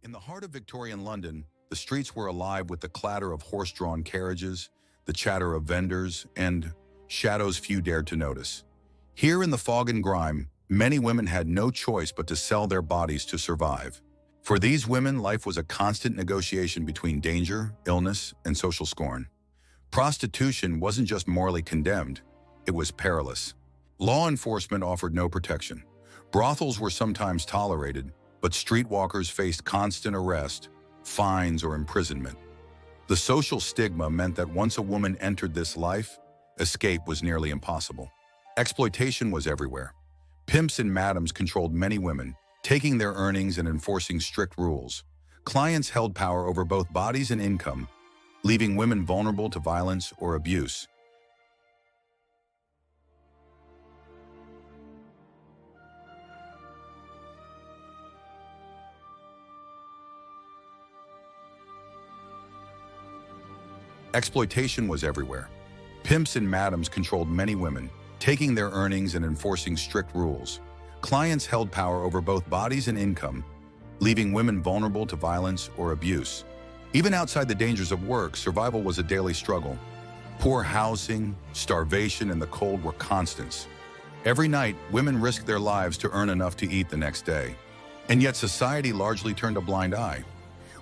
In the heart of Victorian London, the streets were alive with the clatter of horse-drawn carriages, the chatter of vendors, and shadows few dared to notice. Here in the fog and grime, many women had no choice but to sell their bodies to survive. For these women, life was a constant negotiation between danger, illness, and social scorn. Prostitution wasn't just morally condemned, it was perilous. Law enforcement offered no protection. Brothels were sometimes tolerated, but streetwalkers faced constant arrest, fines, or imprisonment. The social stigma meant that once a woman entered this life, escape was nearly impossible. Exploitation was everywhere. Pimps and madams controlled many women, taking their earnings and enforcing strict rules. Clients held power over both bodies and income, leaving women vulnerable to violence or abuse. Exploitation was everywhere. Pimps and madams controlled many women, taking their earnings and enforcing strict rules. Clients held power over both bodies and income, leaving women vulnerable to violence or abuse. Even outside the dangers of work, survival was a daily struggle. Poor housing, starvation, and the cold were constants. Every night, women risked their lives to earn enough to eat the next day. And yet society largely turned a blind eye.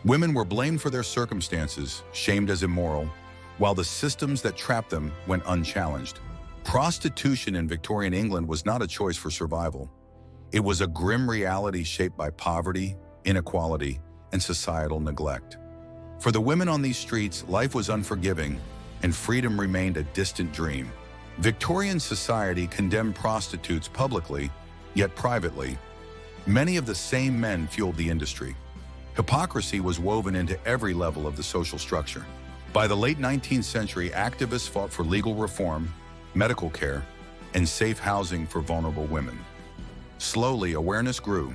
Women were blamed for their circumstances, shamed as immoral, while the systems that trapped them went unchallenged. Prostitution in Victorian England was not a choice for survival. It was a grim reality shaped by poverty, inequality, and societal neglect. For the women on these streets, life was unforgiving, and freedom remained a distant dream. Victorian society condemned prostitutes publicly, yet privately. Many of the same men fueled the industry. Hypocrisy was woven into every level of the social structure. By the late 19th century, activists fought for legal reform, medical care, and safe housing for vulnerable women. Slowly, awareness grew.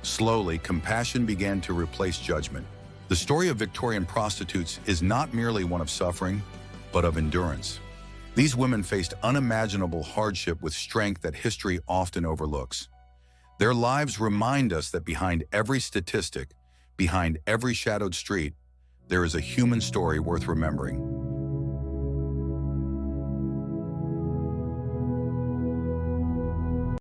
Slowly, compassion began to replace judgment. The story of Victorian prostitutes is not merely one of suffering, but of endurance. These women faced unimaginable hardship with strength that history often overlooks. Their lives remind us that behind every statistic, behind every shadowed street, there is a human story worth remembering.